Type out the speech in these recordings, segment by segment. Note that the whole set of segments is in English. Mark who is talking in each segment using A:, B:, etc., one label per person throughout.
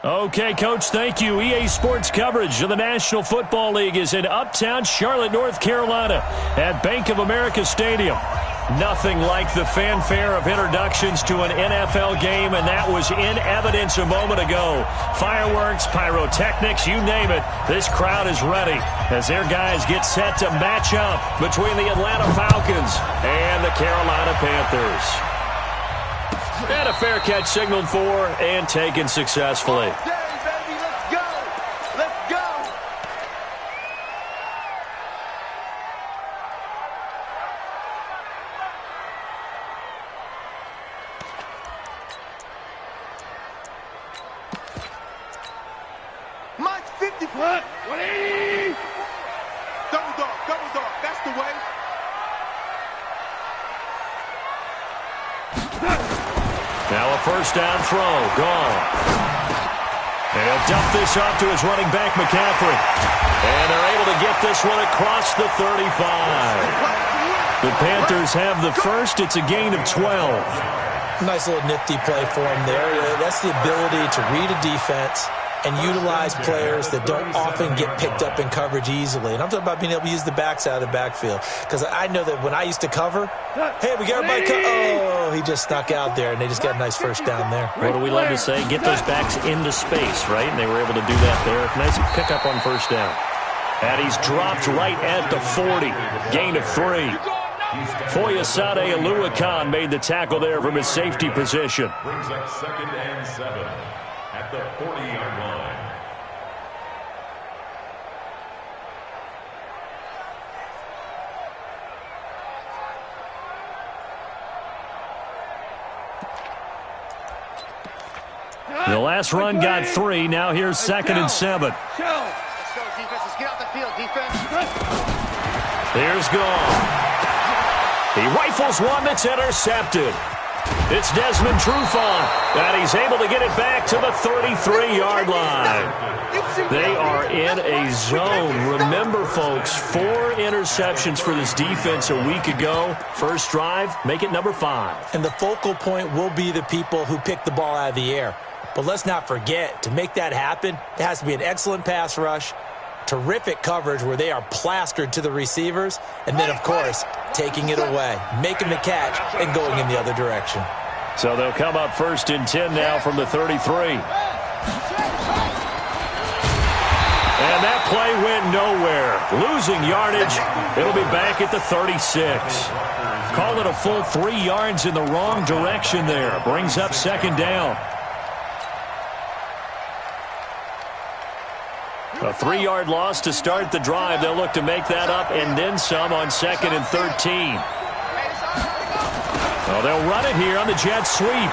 A: Okay, Coach, thank you. EA Sports coverage of the National Football League is in uptown Charlotte, North Carolina at Bank of America Stadium. Nothing like the fanfare of introductions to an NFL game, and that was in evidence a moment ago. Fireworks, pyrotechnics, you name it. This crowd is ready as their guys get set to match up between the Atlanta Falcons and the Carolina Panthers. And a fair catch signaled for and taken successfully.
B: Mike 50 foot. 180. Double dog. That's the way.
A: Now a first down throw, gone. And he'll dump this off to his running back, McCaffrey. And they're able to get this one across the 35. The Panthers have the first. It's a gain of 12.
C: Nice little nifty play for him there. That's the ability to read a defense and utilize players that don't often get picked up in coverage easily. And I'm talking about being able to use the backs out of the backfield. Because I know that when I used to cover, hey, we got everybody oh, he just snuck out there, and they just got a nice first down there.
A: What do we love to say? Get those backs into space, right? And they were able to do that there. Nice pickup on first down. And he's dropped right at the 40. Gain of 3. Foyesade Oluwakan made the tackle there from his safety position.
D: Brings up 2nd and 7 at the 40-yard line.
A: The last run got 3. Now here's 2nd and 7.
B: Let's go, defense. Let's get out the field, defense.
A: Here's Gone. He rifles one that's intercepted. It's Desmond Trufant, and he's able to get it back to the 33-yard line. They are in a zone. Remember, folks, 4 interceptions for this defense a week ago. First drive, make it number 5.
C: And the focal point will be the people who pick the ball out of the air. But let's not forget, to make that happen, there has to be an excellent pass rush, terrific coverage where they are plastered to the receivers, and then, of course, taking it away, making the catch, and going in the other direction.
A: So they'll come up 1st and 10 now from the 33. And that play went nowhere. Losing yardage. It'll be back at the 36. Call it a full 3 yards in the wrong direction there. Brings up 2nd down. A 3-yard loss to start the drive. They'll look to make that up and then some on 2nd and 13. Well, they'll run it here on the jet sweep.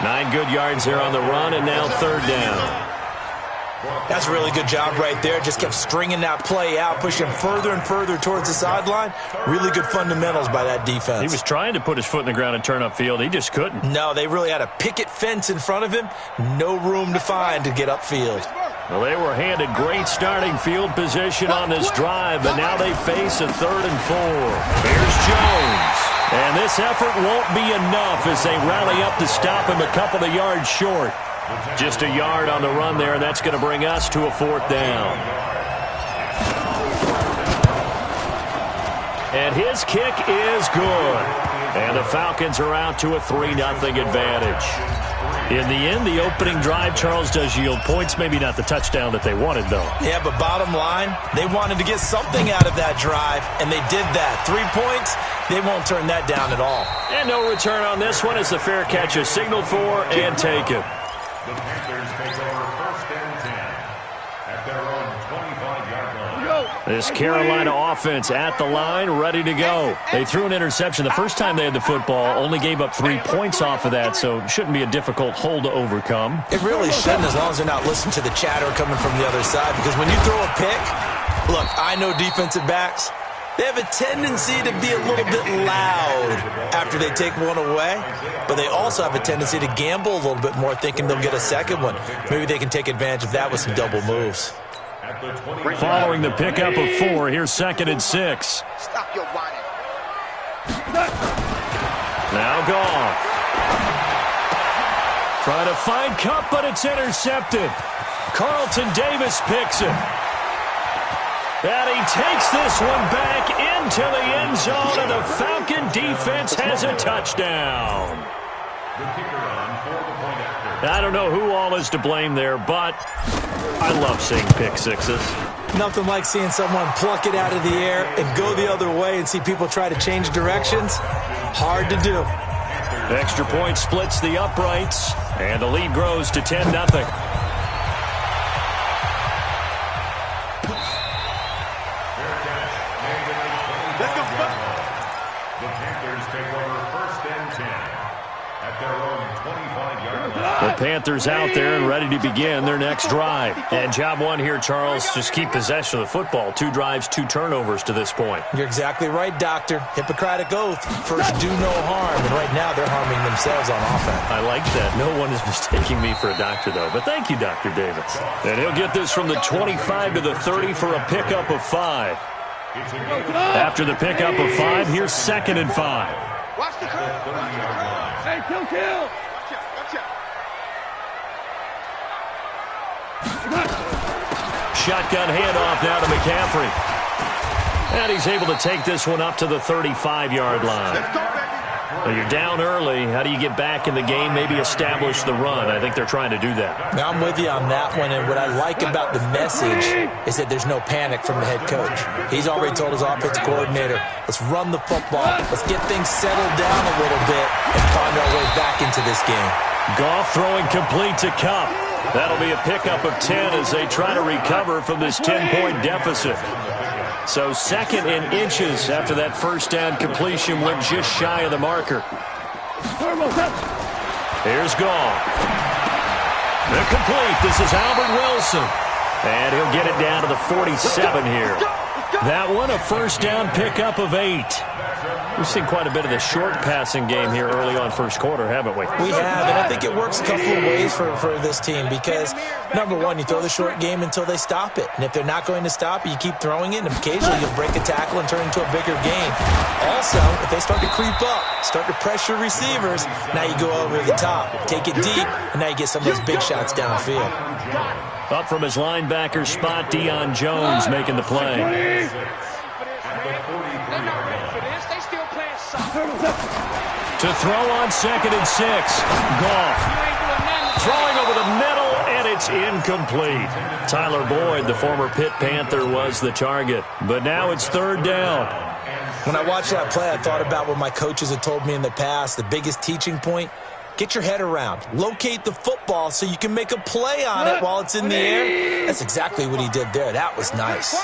A: 9 good yards there on the run, and now 3rd down.
C: That's a really good job right there. Just kept stringing that play out, pushing further and further towards the sideline. Really good fundamentals by that defense.
A: He was trying to put his foot in the ground and turn upfield. He just couldn't.
C: No, they really had a picket fence in front of him. No room to find to get upfield.
A: Well, they were handed great starting field position on this drive, but now they face a 3rd and 4. Here's Jones. And this effort won't be enough as they rally up to stop him a couple of yards short. Just a yard on the run there, and that's going to bring us to a 4th down. And his kick is good. And the Falcons are out to a 3-0 advantage. In the end, the opening drive, Charles, does yield points. Maybe not the touchdown that they wanted, though.
C: Yeah, but bottom line, they wanted to get something out of that drive, and they did that. 3 points, they won't turn that down at all.
A: And no return on this one as the fair catch is signaled for and taken.
D: The Panthers take over 1st and 10 at their own 25-yard line.
A: This Carolina offense at the line, ready to go. They threw an interception the first time they had the football, only gave up 3 points off of that, so it shouldn't be a difficult hole to overcome.
C: It really shouldn't, as long as they're not listening to the chatter coming from the other side, because when you throw a pick, look, I know defensive backs, they have a tendency to be a little bit loud after they take one away, but they also have a tendency to gamble a little bit more, thinking they'll get a second one. Maybe they can take advantage of that with some double moves.
A: Following the pickup of 4, here's 2nd and 6.
B: Stop your whining.
A: Now Goff. Trying to find Cup, but it's intercepted. Carlton Davis picks it. And he takes this one back into the end zone, and the Falcon defense has a touchdown. I don't know who all is to blame there, but I love seeing pick sixes.
C: Nothing like seeing someone pluck it out of the air and go the other way and see people try to change directions. Hard to do.
A: Extra point splits the uprights, and the lead grows to 10-0.
D: The Panthers take over 1st and 10 at their own 25-yard line.
A: The Panthers out there and ready to begin their next drive. And job one here, Charles, just keep possession of the football. 2 drives, 2 turnovers to this point.
C: You're exactly right, Doctor. Hippocratic oath. First, do no harm. And right now, they're harming themselves on offense.
A: I like that. No one is mistaking me for a doctor, though. But thank you, Dr. Davis. And he'll get this from the 25 to the 30 for a pickup of 5. After the pickup of 5, here's 2nd and 5.
B: Watch the curve. Hey, kill.
A: Shotgun handoff now to McCaffrey. And he's able to take this one up to the 35-yard line.
B: Let's go, baby.
A: Well, you're down early. How do you get back in the game, maybe establish the run? I think they're trying to do that.
C: Now, I'm with you on that one, and what I like about the message is that there's no panic from the head coach. He's already told his offensive coordinator, let's run the football, let's get things settled down a little bit, and find our way back into this game.
A: Goff throwing complete to Cup. That'll be a pickup of 10 as they try to recover from this 10-point deficit. So 2nd in inches after that first down completion went just shy of the marker. Here's Goff. They're complete. This is Albert Wilson. And he'll get it down to the 47 here. That one a first down pickup of 8. We've seen quite a bit of the short passing game here early on first quarter, haven't we?
C: We have, and I think it works a couple of ways for this team because, number one, you throw the short game until they stop it. And if they're not going to stop it, you keep throwing it, and occasionally you'll break a tackle and turn it into a bigger game. Also, if they start to creep up, start to pressure receivers, now you go over the top, take it deep, and now you get some of those big shots downfield.
A: Up from his linebacker spot, Deion Jones making the play. To throw on 2nd and 6. Goff throwing over the middle, and it's incomplete. Tyler Boyd, the former Pitt Panther, was the target. But now it's 3rd down.
C: When I watched that play, I thought about what my coaches had told me in the past. The biggest teaching point, get your head around. Locate the football so you can make a play on it while it's in the air. That's exactly what he did there. That was nice.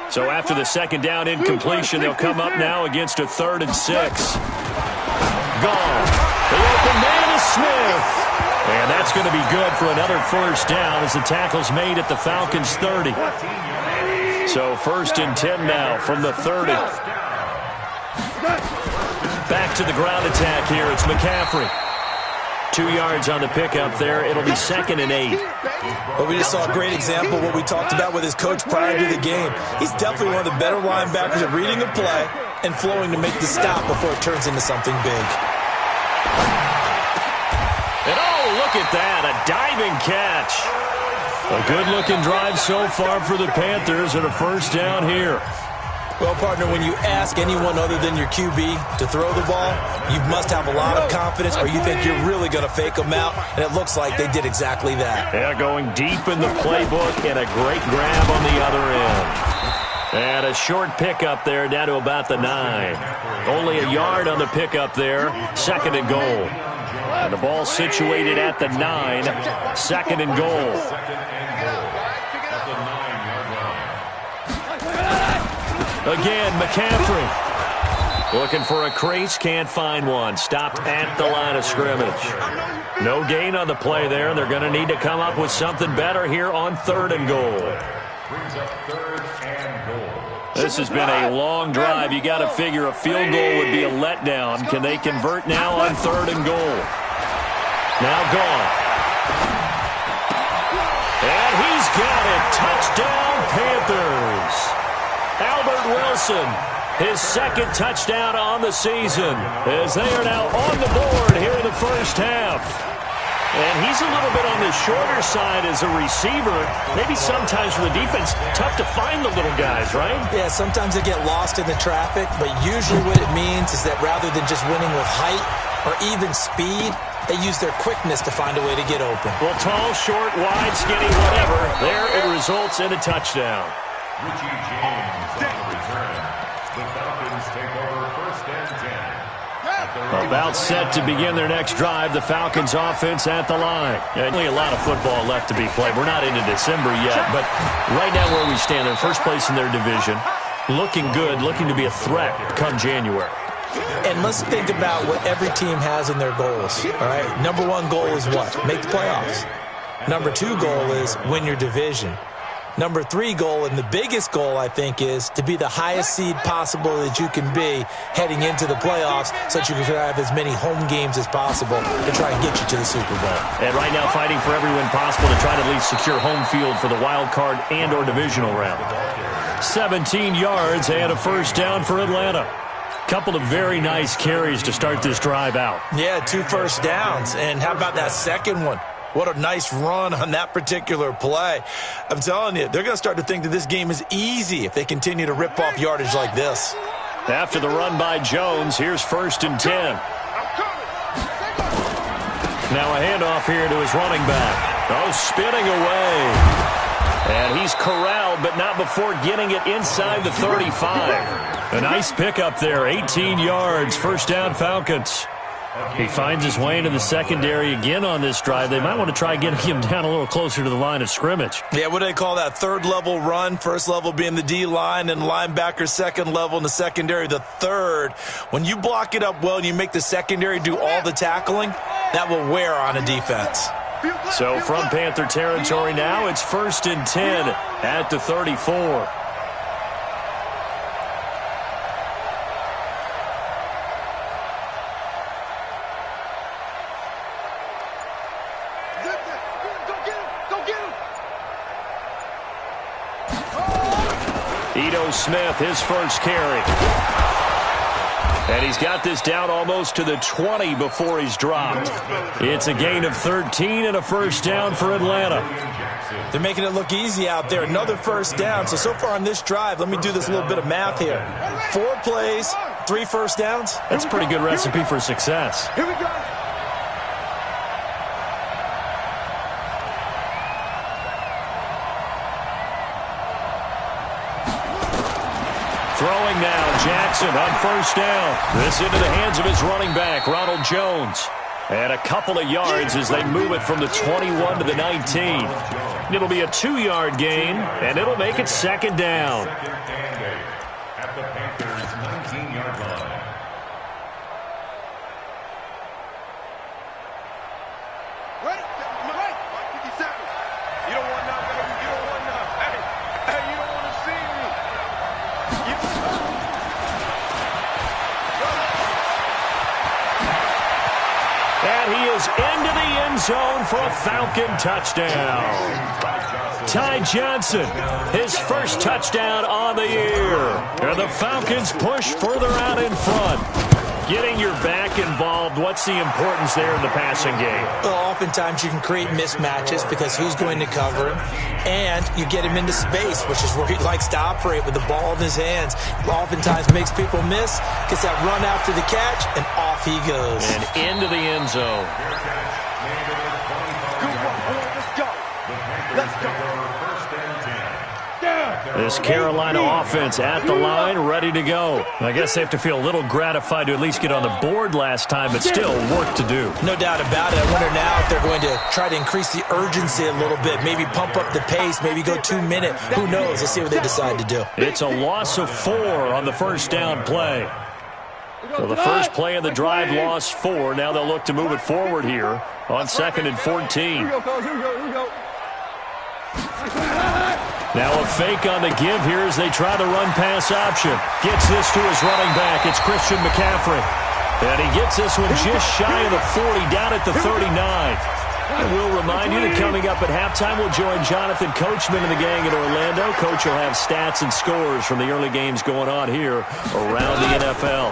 A: So after the 2nd down incompletion, they'll come up now against a 3rd and 6. Gone. The open man is Smith. And that's going to be good for another first down as the tackle's made at the Falcons' 30. So 1st and 10 now from the 30. Back to the ground attack here. It's McCaffrey. 2 yards on the pickup there. It'll be 2nd and 8.
C: Well, we just saw a great example of what we talked about with his coach prior to the game. He's definitely one of the better linebackers at reading a play and flowing to make the stop before it turns into something big.
A: And oh, look at that, a diving catch. A good-looking drive so far for the Panthers and a first down here.
C: Well, partner, when you ask anyone other than your QB to throw the ball, you must have a lot of confidence or you think you're really going to fake them out, and it looks like they did exactly that.
A: Yeah, going deep in the playbook and a great grab on the other end. And a short pickup there down to about the 9. Only a yard on the pickup there, 2nd and goal. And the ball situated at the 9, 2nd and goal. Again, McCaffrey. Looking for a crease, can't find one. Stopped at the line of scrimmage. No gain on the play there. They're going to need to come up with something better here on 3rd and goal. This has been a long drive. You got to figure a field goal would be a letdown. Can they convert now on 3rd and goal? Now gone. And he's got it. Touchdown, Panthers. Albert Wilson, his 2nd touchdown on the season, as they are now on the board here in the first half. And he's a little bit on the shorter side as a receiver. Maybe sometimes for the defense, tough to find the little guys, right?
C: Yeah, sometimes they get lost in the traffic, but usually what it means is that rather than just winning with height or even speed, they use their quickness to find a way to get open.
A: Well, tall, short, wide, skinny, whatever. There it results in a touchdown.
D: Richie James on the return. The Falcons take over first and 10.
A: About set to begin their next drive, the Falcons offense at the line. Only a lot of football left to be played. We're not into December yet, but right now where we stand, in first place in their division, looking good, looking to be a threat come January.
C: And let's think about what every team has in their goals, all right? Number one goal is what? Make the playoffs. Number two goal is win your division. Number three goal, and the biggest goal, I think, is to be the highest seed possible that you can be heading into the playoffs so that you can have as many home games as possible to try and get you to the Super Bowl.
A: And right now fighting for every win possible to try to at least secure home field for the wild card and or divisional round. 17 yards and a first down for Atlanta. Couple of very nice carries to start this drive out.
C: Yeah, 2 first downs. And how about that second one? What a nice run on that particular play. I'm telling you, they're going to start to think that this game is easy if they continue to rip off yardage like this.
A: After the run by Jones, here's first and 10. Now a handoff here to his running back. Oh, spinning away. And he's corralled, but not before getting it inside the 35. A nice pickup there, 18 yards, first down Falcons. He finds his way into the secondary again on this drive. They might want to try getting him down a little closer to the line of scrimmage.
C: Yeah, what do they call that? Third level run, first level being the D-line, and linebacker second level, and the secondary the third. When you block it up well and you make the secondary do all the tackling, that will wear on a defense.
A: So from Panther territory now, it's first and 10 at the 34. Smith, his first carry. And he's got this down almost to the 20 before he's dropped. It's a gain of 13 and a first down for Atlanta.
C: They're making it look easy out there. Another first down. So far on this drive, let me do this little bit of math here. 4 plays, 3 first downs.
A: That's a pretty good recipe for success.
B: Here we go.
A: Throwing now, Jackson on first down. This into the hands of his running back, Ronald Jones. And a couple of yards as they move it from the 21 to the 19. It'll be a 2-yard gain, and it'll make it second down.
D: At the Panthers' 19-yard line.
B: Right, 50 seconds. You don't want none, baby. You don't want none. Hey, you don't want to see me.
A: And he is into the end zone for a Falcon touchdown. Ty Johnson, his first touchdown on the year. And the Falcons push further out in front. Getting your back involved, what's the importance there in the passing game?
C: Well, oftentimes you can create mismatches because who's going to cover him, and you get him into space, which is where he likes to operate with the ball in his hands. Oftentimes makes people miss, gets that run after the catch, and off he goes.
A: And into the end zone.
B: Let's go.
A: This Carolina offense at the line, ready to go. I guess they have to feel a little gratified to at least get on the board last time, but still work to do.
C: No doubt about it. I wonder now if they're going to try to increase the urgency a little bit, maybe pump up the pace, maybe go 2-minute. Who knows? Let's see what they decide to do.
A: It's a loss of 4 on the first down play. So the first play of the drive lost 4. Now they'll look to move it forward here on 2nd and 14.
B: Here we go.
A: Now a fake on the give here as they try the run-pass option. Gets this to his running back. It's Christian McCaffrey. And he gets this one just shy of the 40, down at the 39. And we'll remind you that coming up at halftime, we'll join Jonathan Coachman and the gang in Orlando. Coach will have stats and scores from the early games going on here around the NFL.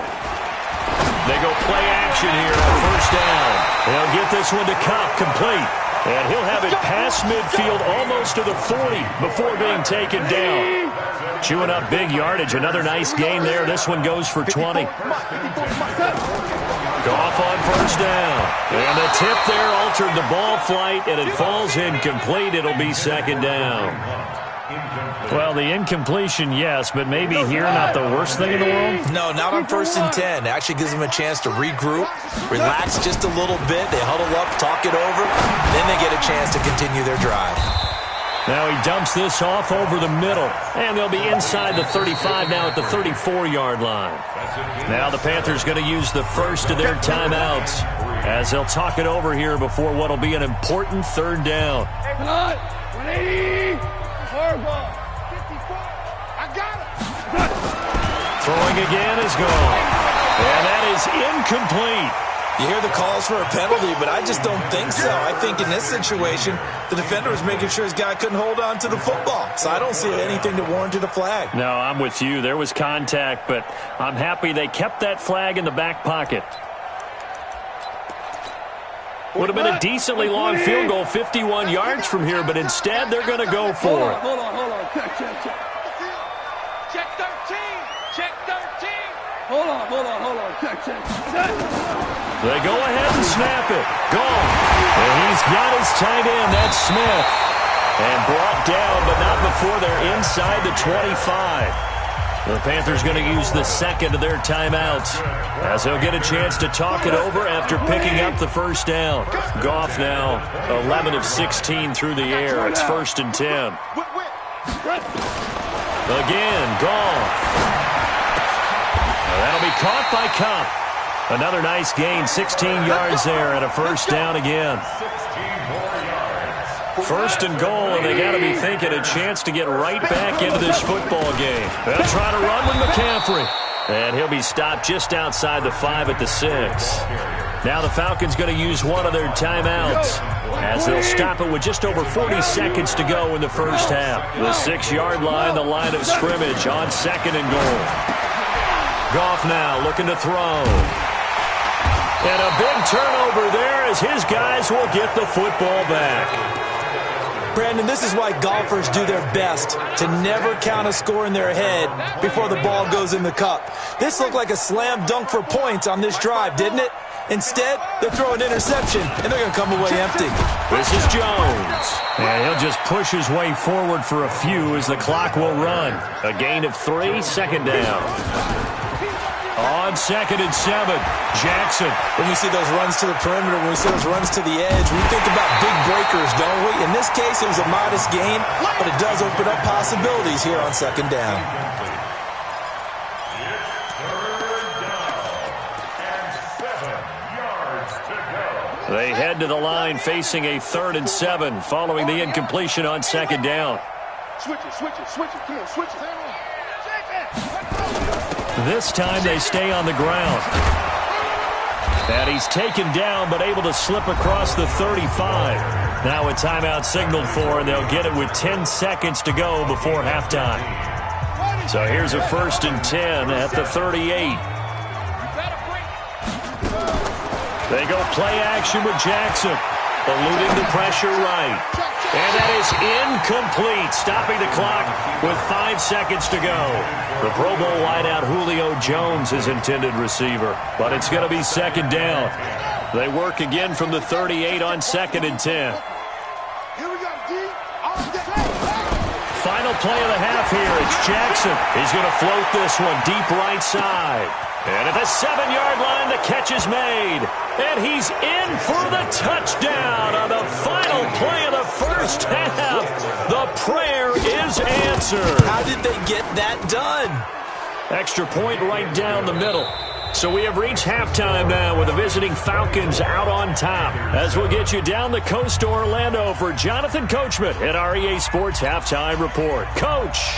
A: They go play action. action here on first down. They'll get this one to Comp, complete. And he'll have it past midfield almost to the 40 before being taken down. Chewing up big yardage. Another nice gain there. This one goes for 20. Goff on first down. And the tip there altered the ball flight, and it falls incomplete. It'll be second down. Well, the incompletion, yes, but maybe here not the worst thing in the world?
C: No, not on 1st and 10. It actually gives them a chance to regroup, relax just a little bit. They huddle up, talk it over, then they get a chance to continue their drive.
A: Now he dumps this off over the middle, and they'll be inside the 35 now at the 34-yard line. Now the Panthers going to use the first of their timeouts as they'll talk it over here before what will be an important third down.
B: 180. I got it.
A: Throwing again is gone. And that is incomplete.
C: You hear the calls for a penalty, but I just don't think so. I think in this situation, the defender was making sure his guy couldn't hold on to the football. So I don't see anything to warrant a flag.
A: No, I'm with you. There was contact, but I'm happy they kept that flag in the back pocket. Would have been a decently long field goal, 51 yards from here, but instead they're going to go for it.
B: Hold on. Check. Check 13. Check 13. Hold on. Check.
A: They go ahead and snap it. Gone. And he's got his tight end. That's Smith. And brought down, but not before they're inside the 25. The Panthers going to use the second of their timeouts as they'll get a chance to talk it over after picking up the first down. Goff now 11 of 16 through the air. It's 1st and 10. Again, Goff. That'll be caught by Comp. Another nice gain, 16 yards there and a first down again. 1st and goal, and they got to be thinking a chance to get right back into this football game. They'll try to run with McCaffrey. And he'll be stopped just outside the 5 at the 6. Now the Falcons going to use one of their timeouts as they'll stop it with just over 40 seconds to go in the first half. The 6-yard line, the line of scrimmage on 2nd and goal. Goff now looking to throw. And a big turnover there as his guys will get the football back.
C: Brandon, this is why golfers do their best to never count a score in their head before the ball goes in the cup. This looked like a slam dunk for points on this drive, didn't it? Instead, they throw an interception, and they're going to come away empty.
A: This is Jones. And he'll just push his way forward for a few as the clock will run. A gain of 3, second down. On 2nd and 7, Jackson.
C: When we see those runs to the perimeter, when we see those runs to the edge, we think about big breakers, don't we? In this case, it was a modest gain, but it does open up possibilities here on 2nd down.
A: They head to the line facing a 3rd and 7 following the incompletion on 2nd down.
B: Switch it.
A: This time they stay on the ground. And he's taken down but able to slip across the 35. Now a timeout signaled for, and they'll get it with 10 seconds to go before halftime. So here's a 1st and 10 at the 38. They go play action with Jackson, eluding the pressure right. And that is incomplete, stopping the clock with 5 seconds to go. The Pro Bowl wideout Julio Jones is intended receiver, but it's going to be 2nd down. They work again from the 38 on 2nd and 10. Final play of the half here. It's Jackson. He's going to float this one deep right side. And at the 7-yard line, the catch is made. And he's in for the touchdown on the final play of the first half. The prayer is answered.
C: How did they get that done?
A: Extra point right down the middle. So we have reached halftime now with the visiting Falcons out on top. As we'll get you down the coast to Orlando for Jonathan Coachman at our EA Sports Halftime Report. Coach!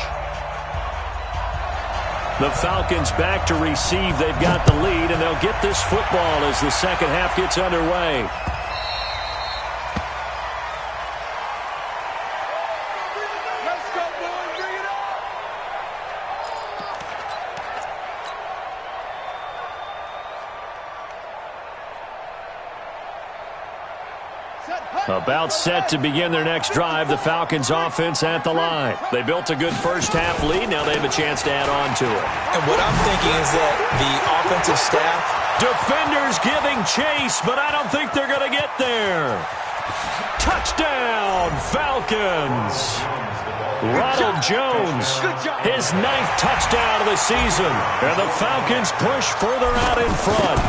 A: The Falcons back to receive. They've got the lead, and they'll get this football as the second half gets underway. About set to begin their next drive, the Falcons offense at the line. They built a good first-half lead. Now they have a chance to add on to it.
C: And what I'm thinking is that the offensive staff...
A: Defenders giving chase, but I don't think they're going to get there. Touchdown, Falcons. Ronald Jones, his 9th touchdown of the season. And the Falcons push further out in front.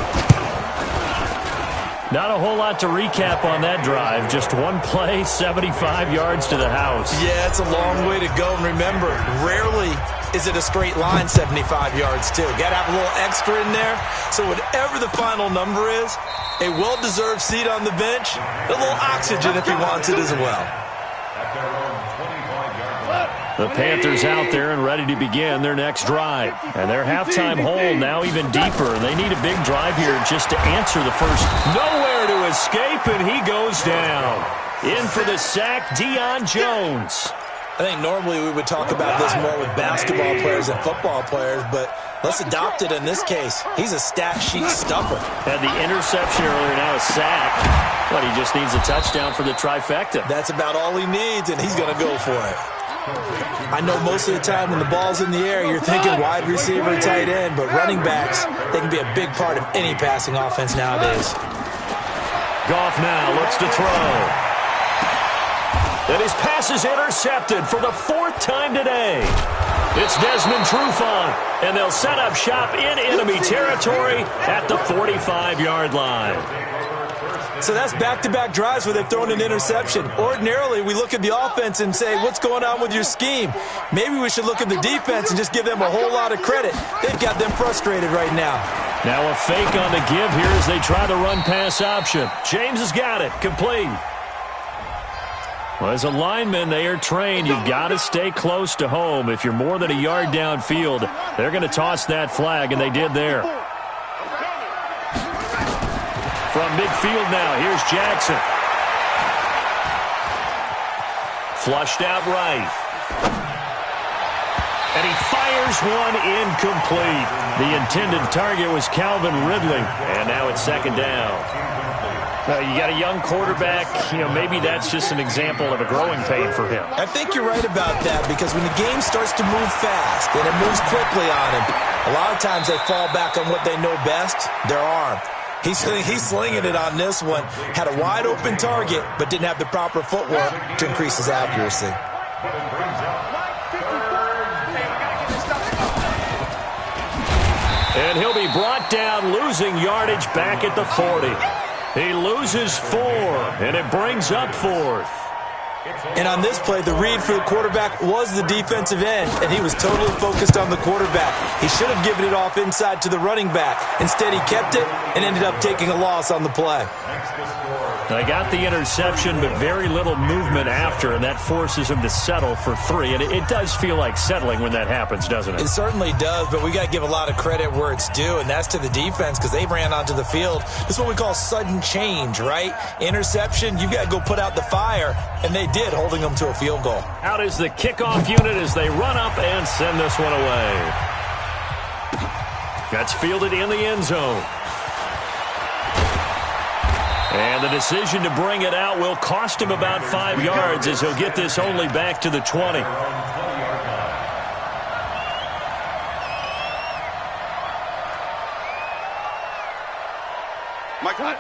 A: Not a whole lot to recap on that drive. Just one play, 75 yards to the house.
C: Yeah, it's a long way to go. And remember, rarely is it a straight line 75 yards, too. Got to have a little extra in there. So whatever the final number is, a well-deserved seat on the bench, a little oxygen if he wants it as well.
A: The Panthers out there and ready to begin their next drive. And their halftime hole now even deeper. They need a big drive here just to answer the first. Nowhere to escape, and he goes down. In for the sack, Deion Jones.
C: I think normally we would talk about this more with basketball players and football players, but let's adopt it in this case. He's a stat sheet stuffer.
A: Had the interception earlier, now a sack. But he just needs a touchdown for the trifecta.
C: That's about all he needs, and he's going to go for it. I know most of the time when the ball's in the air, you're thinking wide receiver, tight end, but running backs, they can be a big part of any passing offense nowadays.
A: Goff now looks to throw. And his pass is intercepted for the 4th time today. It's Desmond Trufant, and they'll set up shop in enemy territory at the 45-yard line.
C: So that's back-to-back drives where they've thrown an interception. Ordinarily, we look at the offense and say, what's going on with your scheme? Maybe we should look at the defense and just give them a whole lot of credit. They've got them frustrated right now.
A: Now a fake on the give here as they try the run-pass option. James has got it. Complete. Well, as a lineman, they are trained. You've got to stay close to home. If you're more than a yard downfield, they're going to toss that flag, and they did there. From midfield now, here's Jackson. Flushed out right. And he fires one incomplete. The intended target was Calvin Ridley. And now it's 2nd down. You got a young quarterback. Maybe that's just an example of a growing pain for him.
C: I think you're right about that, because when the game starts to move fast and it moves quickly on him, a lot of times they fall back on what they know best, their arm. He's slinging it on this one. Had a wide-open target, but didn't have the proper footwork to increase his accuracy.
A: And he'll be brought down, losing yardage back at the 40. He loses 4, and it brings up 4th.
C: And on this play, the read for the quarterback was the defensive end, and he was totally focused on the quarterback. He should have given it off inside to the running back. Instead, he kept it and ended up taking a loss on the play.
A: They got the interception, but very little movement after, and that forces him to settle for 3. And it does feel like settling when that happens, doesn't it?
C: It certainly does, but we got to give a lot of credit where it's due, and that's to the defense, because they ran onto the field. This is what we call sudden change, right? Interception, you got to go put out the fire, and they did, holding them to a field goal.
A: Out is the kickoff unit as they run up and send this one away. That's fielded in the end zone. And the decision to bring it out will cost him about 5 yards as he'll get this only back to the 20.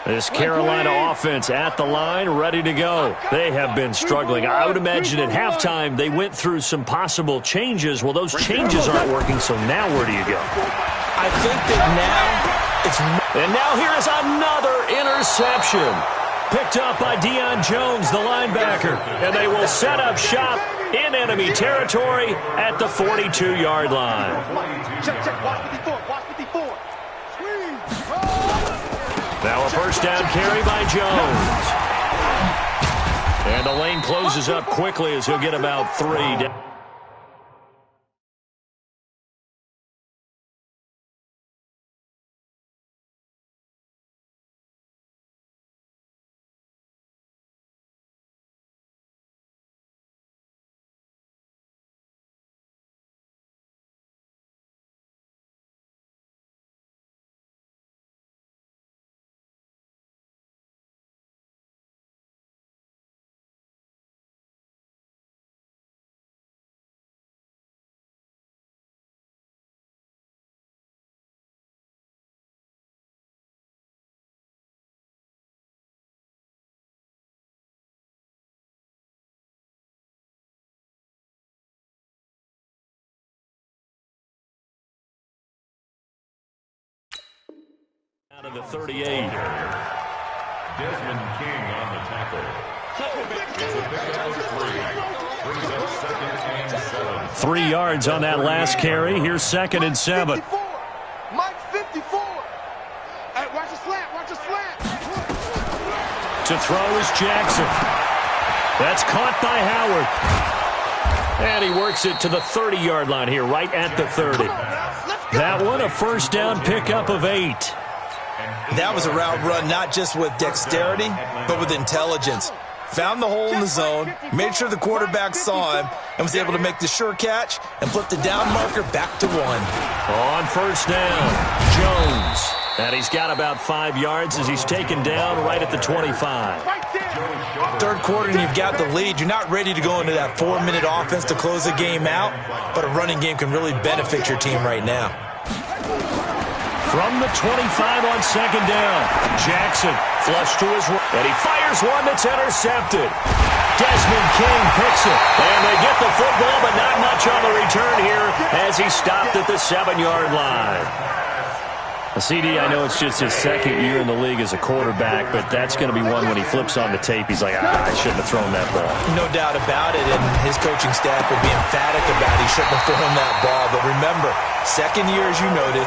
A: This Carolina offense at the line, ready to go. They have been struggling. I would imagine at halftime they went through some possible changes. Well, those changes aren't working, so now where do you go?
C: I think that now it's...
A: And now here is another interception. Picked up by Deion Jones, the linebacker. And they will set up shop in enemy territory at the 42-yard line. Now a first down carry by Jones. And the lane closes up quickly as he'll get about 3. Out of the 38.
D: Desmond King on the tackle. Brings up 2nd and 7.
A: 3 yards on that last carry. Here's 2nd and 7.
B: Mike 54. Hey, watch the slant. Watch the slant.
A: To throw is Jackson. That's caught by Howard. And he works it to the 30-yard line here, right at the 30. That one, a first down pickup of 8.
C: That was a route run not just with dexterity, but with intelligence. Found the hole in the zone, made sure the quarterback saw him, and was able to make the sure catch and flip the down marker back to 1.
A: On first down, Jones. And he's got about 5 yards as he's taken down right at the 25.
C: Third quarter and you've got the lead. You're not ready to go into that 4-minute offense to close the game out, but a running game can really benefit your team right now.
A: From the 25 on second down, Jackson flush to his right, and he fires one that's intercepted. Desmond King picks it, and they get the football, but not much on the return here as he stopped at the 7-yard line. CD, I know it's just his second year in the league as a quarterback, but that's going to be one when he flips on the tape. He's like, I shouldn't have thrown that ball.
C: No doubt about it, and his coaching staff will be emphatic about he shouldn't have thrown that ball. But remember, second year, as you noted,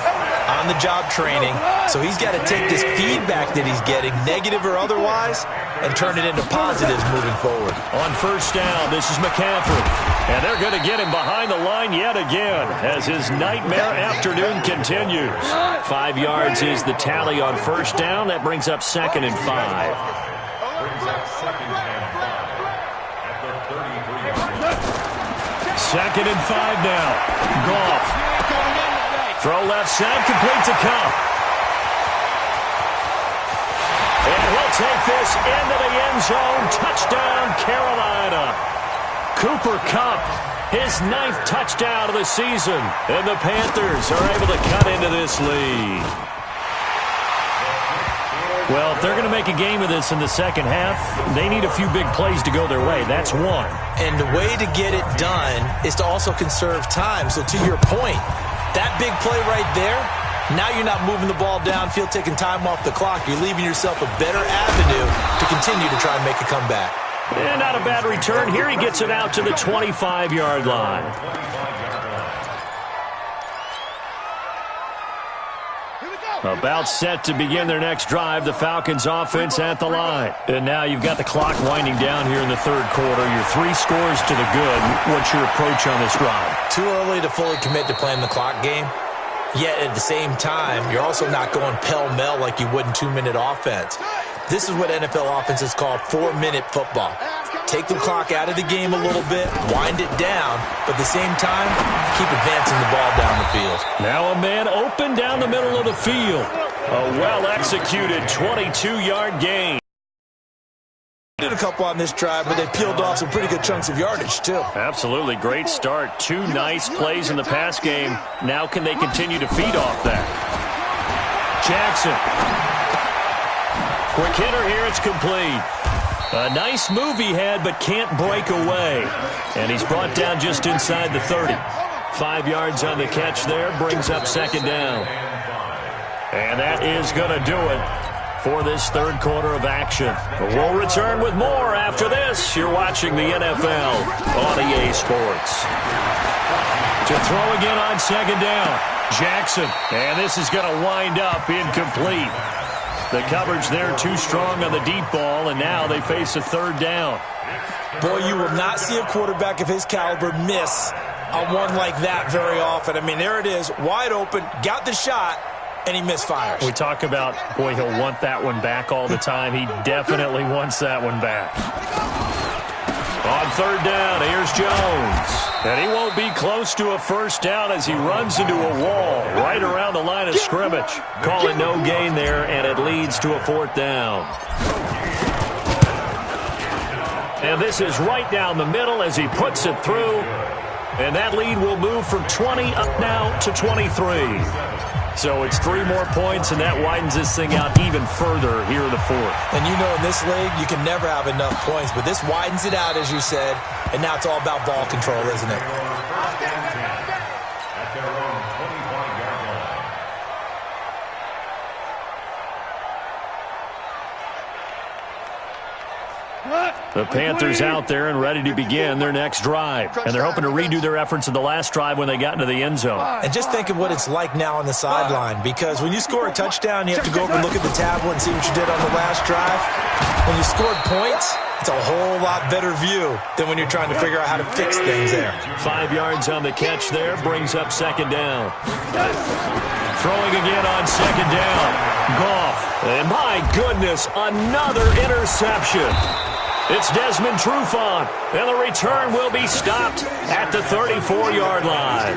C: on-the-job training, so he's got to take this feedback that he's getting, negative or otherwise, and turn it into positives moving forward.
A: On first down, this is McCaffrey, and they're going to get him behind the line yet again as his nightmare afternoon continues. 5 yards is the tally on first down. That brings up 2nd and 5.
D: Brings up 2nd and 5 at the 33-yard line.
A: 2nd and 5 now. Goff. Throw left side, complete to Cup. And he'll take this into the end zone. Touchdown, Carolina. Cooper Kupp, his 9th touchdown of the season. And the Panthers are able to cut into this lead. Well, if they're going to make a game of this in the second half, they need a few big plays to go their way. That's one.
C: And the way to get it done is to also conserve time. So to your point, that big play right there, now you're not moving the ball downfield, taking time off the clock. You're leaving yourself a better avenue to continue to try and make a comeback.
A: And not a bad return here. He gets it out to the 25-yard line. About set to begin their next drive, the Falcons offense at the line. And now you've got the clock winding down here in the third quarter. You're 3 scores to the good. What's your approach on this drive?
C: Too early to fully commit to playing the clock game. Yet at the same time, you're also not going pell-mell like you would in 2-minute offense. This is what NFL offenses call 4-minute football. Take the clock out of the game a little bit, wind it down, but at the same time, keep advancing the ball down the field.
A: Now a man open down the middle of the field. A well-executed 22-yard gain.
C: Did a couple on this drive, but they peeled off some pretty good chunks of yardage, too.
A: Absolutely. Great start. 2 nice plays in the pass game. Now can they continue to feed off that? Jackson. Quick hitter here. It's complete. A nice move he had, but can't break away. And he's brought down just inside the 30. 5 yards on the catch there. Brings up second down. And that is going to do it for this third quarter of action. We'll return with more after this. You're watching the NFL on EA Sports. To throw again on second down, Jackson. And this is going to wind up incomplete. The coverage there too strong on the deep ball, and now they face a third down.
C: Boy, you will not see a quarterback of his caliber miss on one like that very often. I mean, there it is, wide open, got the shot, and he misfires.
A: We talk about, boy, he'll want that one back all the time. He definitely wants that one back. On third down, here's Jones. And he won't be close to a first down as he runs into a wall right around the line of scrimmage. Calling no gain there, and it leads to a fourth down. And this is right down the middle as he puts it through. And that lead will move from 20 up now to 23. So it's 3 more points, and that widens this thing out even further here in the fourth.
C: And you know in this league, you can never have enough points, but this widens it out, as you said, and now it's all about ball control, isn't it?
D: At their own 25-yard line.
A: The Panthers out there and ready to begin their next drive. And they're hoping to redo their efforts in the last drive when they got into the end zone.
C: And just think of what it's like now on the sideline, because when you score a touchdown, you have to go over and look at the tablet and see what you did on the last drive. When you scored points, it's a whole lot better view than when you're trying to figure out how to fix things there.
A: 5 yards on the catch there, brings up second down. Throwing again on second down. Goff. And my goodness, another interception. It's Desmond Trufant, and the return will be stopped at the 34-yard line.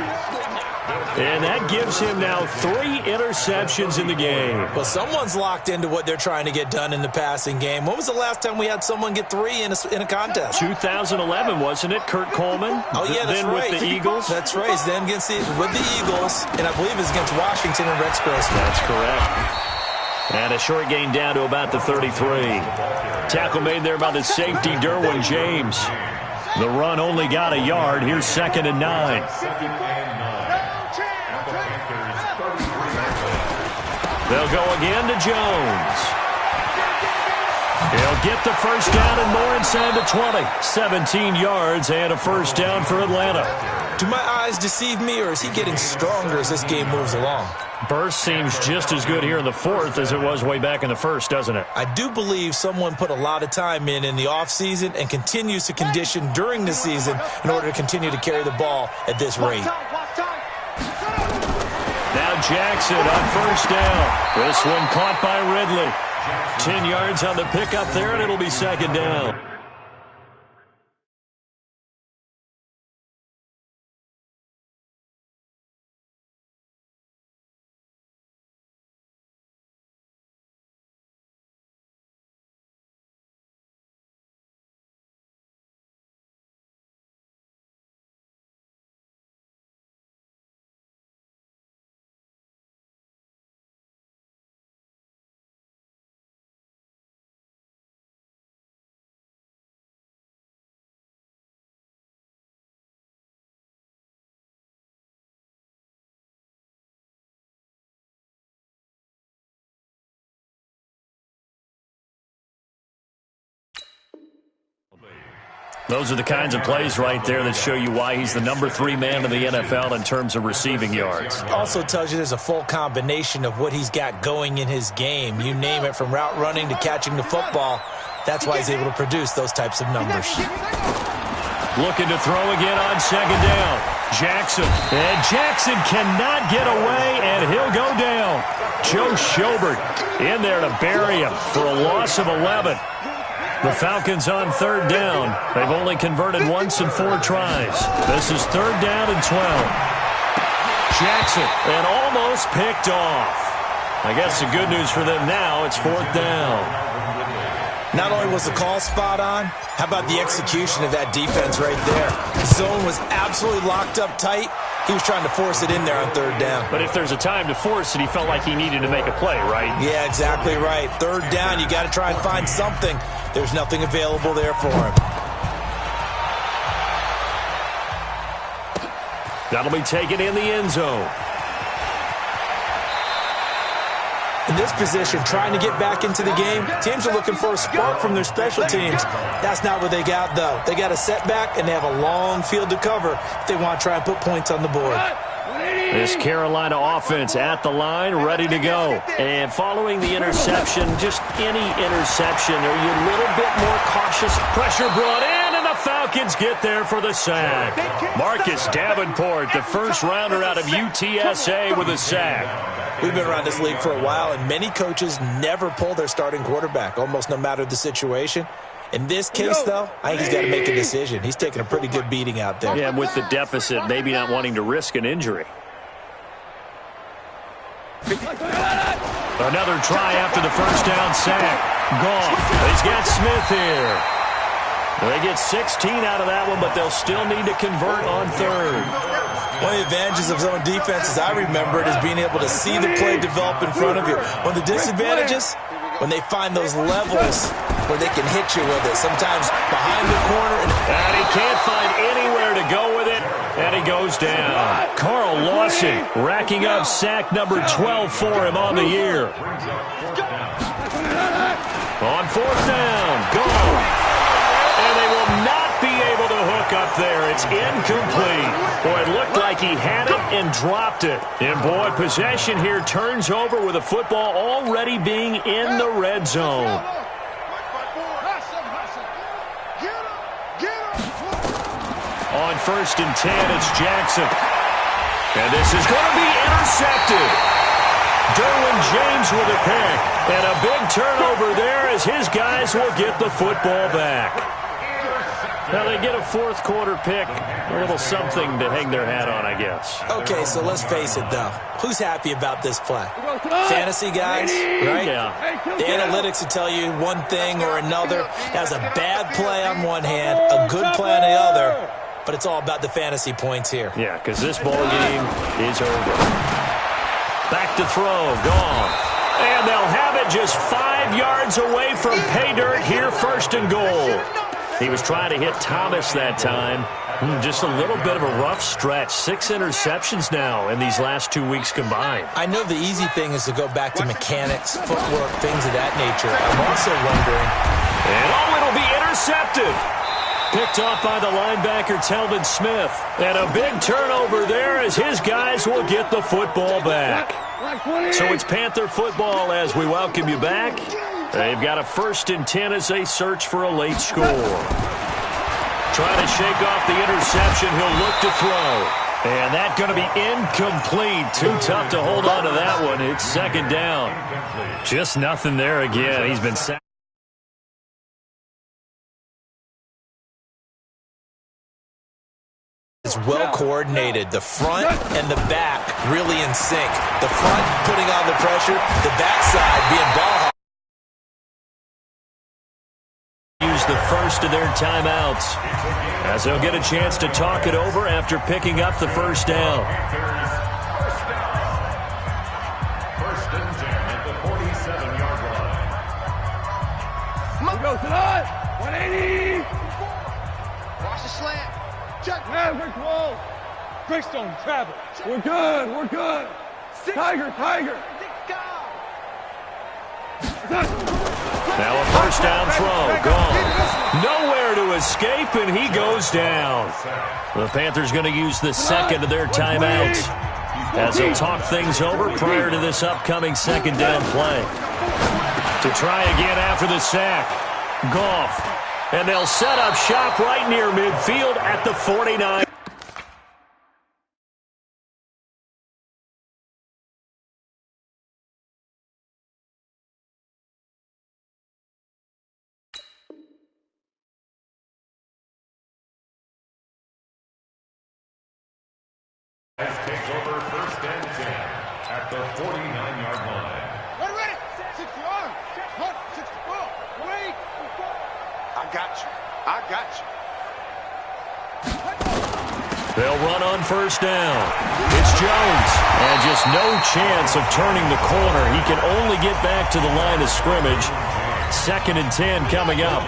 A: And that gives him now 3 interceptions in the game.
C: Well, someone's locked into what they're trying to get done in the passing game. When was the last time we had someone get 3 in a contest?
A: 2011, wasn't it? Kurt Coleman?
C: Oh, yeah, that's
A: then
C: right.
A: With the Eagles?
C: That's right. Then with the Eagles, and I believe it's against Washington and Rex Grossman.
A: That's correct. And a short gain down to about the 33. Tackle made there by the safety, Derwin James. The run only got a yard. Here's 2nd and 9. They'll go again to Jones. He'll get the first down and more inside the 20. 17 yards and a first down for Atlanta.
C: Do my eyes deceive me, or is he getting stronger as this game moves along?
A: Burst seems just as good here in the 4th as it was way back in the 1st, doesn't it?
C: I do believe someone put a lot of time in the offseason and continues to condition during the season in order to continue to carry the ball at this rate.
A: Now Jackson on first down. This one caught by Ridley. 10 yards on the pickup there, and it'll be second down. Those are the kinds of plays right there that show you why he's the number 3 man in the NFL in terms of receiving yards.
C: Also tells you there's a full combination of what he's got going in his game. You name it, from route running to catching the football. That's why he's able to produce those types of numbers.
A: Looking to throw again on second down. Jackson. And Jackson cannot get away, and he'll go down. Joe Schobert in there to bury him for a loss of 11. The Falcons on third down. They've only converted once in 4 tries. This is 3rd down and 12. Jackson, and almost picked off. I guess the good news for them now, it's 4th down.
C: Not only was the call spot on, how about the execution of that defense right there? The zone was absolutely locked up tight. He was trying to force it in there on 3rd down.
A: But if there's a time to force it, he felt like he needed to make a play, right?
C: Yeah, exactly right. 3rd down, you got to try and find something. There's nothing available there for him.
A: That'll be taken in the end zone.
C: In this position, trying to get back into the game, teams are looking for a spark from their special teams. That's not what they got, though. They got a setback, and they have a long field to cover if they want to try and put points on the board.
A: This Carolina offense at the line, ready to go. And following the interception, just any interception, are you a little bit more cautious? Pressure brought in, and the Falcons get there for the sack. Marcus Davenport, the first rounder out of UTSA, with a sack.
C: We've been around this league for a while, and many coaches never pull their starting quarterback, almost no matter the situation. In this case, though, I think he's got to make a decision. He's taking a pretty good beating out there.
A: Yeah, with the deficit, maybe not wanting to risk an injury. Another try after the first down sack. Goff. He's got Smith here. They get 16 out of that one, but they'll still need to convert on 3rd.
C: One of the advantages of zone defense, as I remember it, is being able to see the play develop in front of you. One of the disadvantages, when they find those levels where they can hit you with it, sometimes behind the corner.
A: And he can't find anywhere to go with it, and he goes down. Carl Lawson racking up sack number 12 for him on the year. On 4th down, Goff. And they will not be able to hook up there. It's incomplete. Boy, it looked like he had it and dropped it. And, boy, possession here turns over with the football already being in the red zone. On 1st and 10, it's Jackson. And this is going to be intercepted. Derwin James with a pick. And a big turnover there as his guys will get the football back. Now they get a fourth-quarter pick. A little something to hang their hat on, I guess.
C: Okay, so let's face it, though. Who's happy about this play? Fantasy guys, right?
A: Yeah.
C: The analytics will tell you one thing or another. That's a bad play on one hand, a good play on the other. But it's all about the fantasy points here.
A: Yeah, because this ball game is over. Back to throw, gone. And they'll have it just 5 yards away from pay dirt here, 1st and goal. He was trying to hit Thomas that time. Just a little bit of a rough stretch. 6 interceptions now in these last 2 weeks combined.
C: I know the easy thing is to go back to mechanics, footwork, things of that nature. I'm also wondering.
A: And it'll be intercepted. Picked off by the linebacker, Telvin Smith. And a big turnover there as his guys will get the football back. So it's Panther football as we welcome you back. They've got a 1st and 10 as they search for a late score. Trying to shake off the interception. He'll look to throw. And that's going to be incomplete. Too tough to hold on to that one. It's 2nd down. Just nothing there again. He's been sacked.
C: Is well coordinated. The front and the back really in sync. The front putting on the pressure, the backside being ball hawk.
A: Use the first of their timeouts as they'll get a chance to talk it over after picking up the 1st down.
D: 1st and 10 at the 47-yard line.
B: Go tonight. 180. Watch the slant. Check. Man, Rick Wall. Brickstone, travel. We're good. We're good. Tiger.
A: Now a 1st down throw. Gone. Nowhere to escape, and he goes down. The Panthers going to use the 2nd of their timeouts as they'll talk things over prior to this upcoming 2nd down play. To try again after the sack. Goff. And they'll set up shop right near midfield at the 49.
D: Takes over 1st and 10 at the 49-yard line.
B: Ready. 61. 64. Wait. I got you.
A: They'll run on 1st down. It's Jones. And just no chance of turning the corner. He can only get back to the line of scrimmage. 2nd and 10 coming up.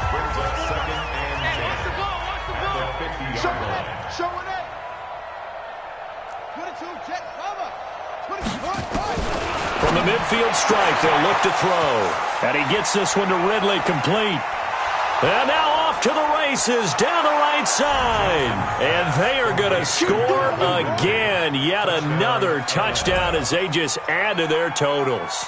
D: Brings up 2nd and 10 at the 50-yard line.
B: Showing it. 22, jet cover. 24.
A: From the midfield stripe, they'll look to throw. And he gets this one to Ridley complete. And now off to the races down the right side. And they are going to score again. Yet another touchdown as they just add to their totals.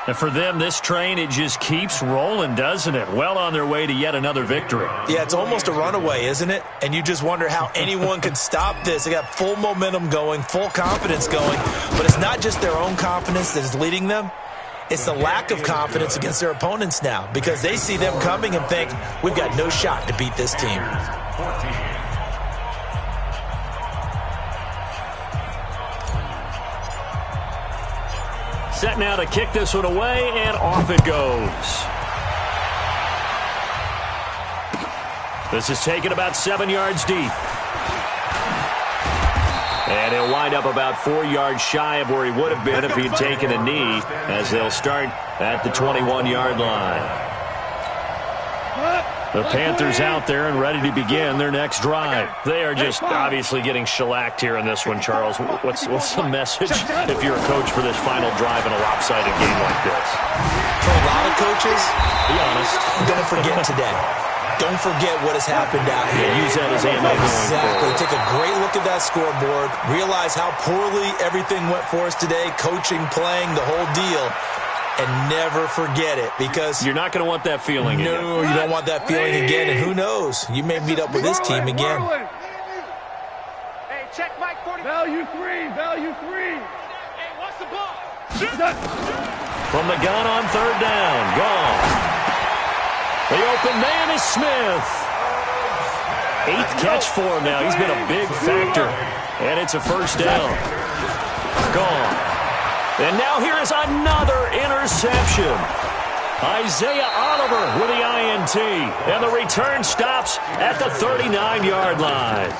A: And for them, this train, it just keeps rolling, doesn't it? Well on their way to yet another victory.
C: Yeah, it's almost a runaway, isn't it? And you just wonder how anyone could stop this. They got full momentum going, full confidence going. But it's not just their own confidence that is leading them. It's the lack of confidence against their opponents now because they see them coming and think, we've got no shot to beat this team.
A: Set now to kick this one away, and off it goes. This is taken about 7 yards deep. And he'll wind up about 4 yards shy of where he would have been if he had taken a knee, as they'll start at the 21-yard line. The Panthers out there and ready to begin their next drive. They are just obviously getting shellacked here in this one, Charles. What's the message if you're a coach for this final drive in a lopsided game like this?
C: For a lot of coaches,
A: be honest,
C: don't forget today. Don't forget what has happened out here.
A: Use that as ammo going
C: Exactly.
A: forward.
C: Take a great look at that scoreboard. Realize how poorly everything went for us today. Coaching, playing, the whole deal. And never forget it, because
A: you're not going to want that feeling again.
C: No, you don't want that feeling again. And who knows? You may meet up with this team again.
B: Hey, check Mike 40. Value 3. Value 3. Hey, what's the ball?
A: From the gun on third down. Gone. The open man is Smith. 8th catch for him now. He's been a big factor. And it's a first down. Gone. And now here is another interception. Isaiah Oliver with the INT. And the return stops at the 39-yard line.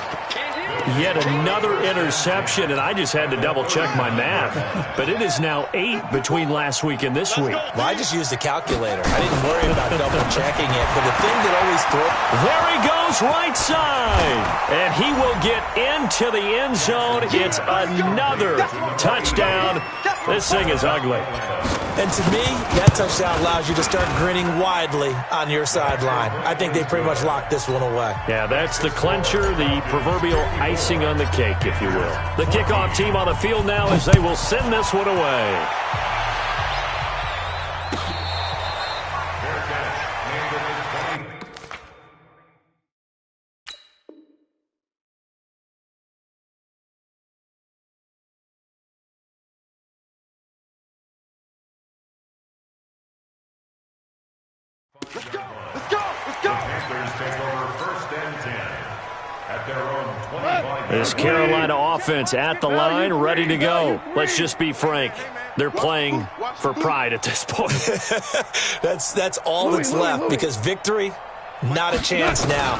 A: Yet another interception, and I just had to double-check my math. But it is now 8 between last week and this week.
C: Well, I just used a calculator. I didn't worry about double-checking it. But the thing that always throws...
A: There he goes, right side. And he will get into the end zone. It's another touchdown. This thing is ugly.
C: And to me, that touchdown allows you to start grinning widely on your sideline. I think they pretty much locked this one away.
A: Yeah, that's the clincher, the proverbial icing on the cake, if you will. The kickoff team on the field now as they will send this one away.
B: Let's go! Let's go! Let's go!
D: The Panthers take over 1st and 10 at their own 25.
A: This Carolina offense at the line, ready to go. Let's just be frank. They're playing for pride at this point.
C: That's all that's left, because victory, not a chance now.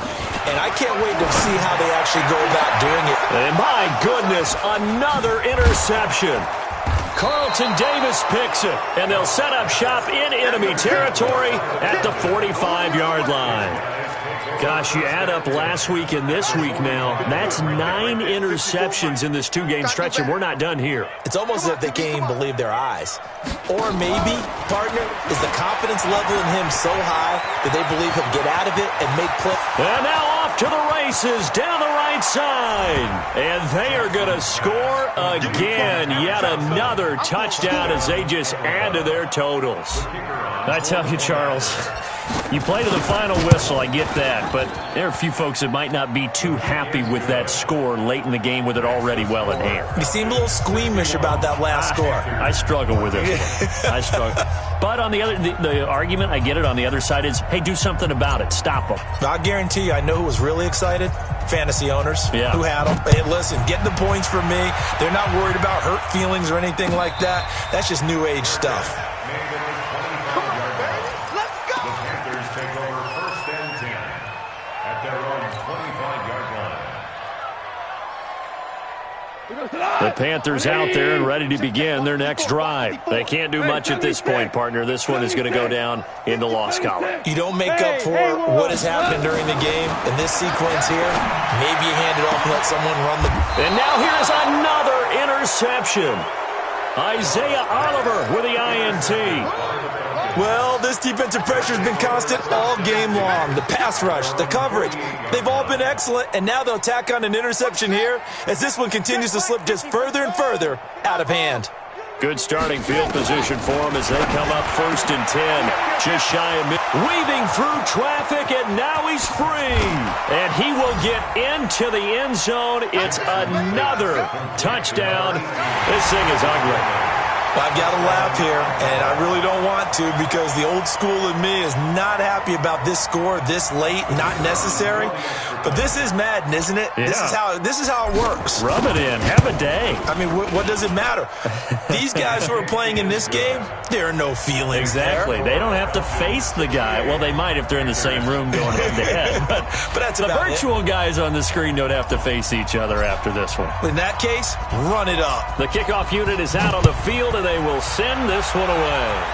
C: And I can't wait to see how they actually go about doing it.
A: And my goodness, another interception. Carlton Davis picks it, and they'll set up shop in enemy territory at the 45-yard line. Gosh, you add up last week and this week now, that's 9 interceptions in this 2-game stretch, and we're not done here.
C: It's almost as if they can't even believe their eyes. Or maybe, partner, is the confidence level in him so high that they believe he'll get out of it and make plays.
A: And now off to the races down the right side. And they are going to score again. Yet another touchdown as they just add to their totals. I tell you, Charles, you play to the final whistle, I get that, but there are a few folks that might not be too happy with that score late in the game with it already well in hand.
C: You seem a little squeamish about that last score.
A: I struggle with it. I struggle. But on the other, the argument, I get it, on the other side is, hey, do something about it. Stop them.
C: I guarantee you, I know who was really excited. Fantasy owners who had them. Hey, listen, get the points from me. They're not worried about hurt feelings or anything like that. That's just new age stuff.
A: The Panthers out there and ready to begin their next drive. They can't do much at this point, partner. This one is going to go down in the loss column.
C: You don't make up for what has happened during the game in this sequence here. Maybe you hand it off and let someone run the...
A: And now here's another interception. Isaiah Oliver with the INT.
C: Well, this defensive pressure has been constant all game long. The pass rush, the coverage, they've all been excellent, and now they'll tack on an interception here as this one continues to slip just further and further out of hand.
A: Good starting field position for them as they come up 1st and 10. Just shy of mid. Weaving through traffic, and now he's free. And he will get into the end zone. It's another touchdown. This thing is ugly.
C: I've got to laugh here, and I really don't want to, because the old school in me is not happy about this score this late, not necessary. But this is Madden, isn't it?
A: Yeah.
C: This is how it works.
A: Rub it in. Have a day.
C: I mean, what does it matter? These guys who are playing in this game, there are no feelings
A: Exactly.
C: there.
A: They don't have to face the guy. Well, they might if they're in the same room going head-to-head. But
C: that's
A: the
C: about
A: virtual guys on the screen don't have to face each other after this one.
C: In that case, run it up.
A: The kickoff unit is out on the field, and they will send this one away.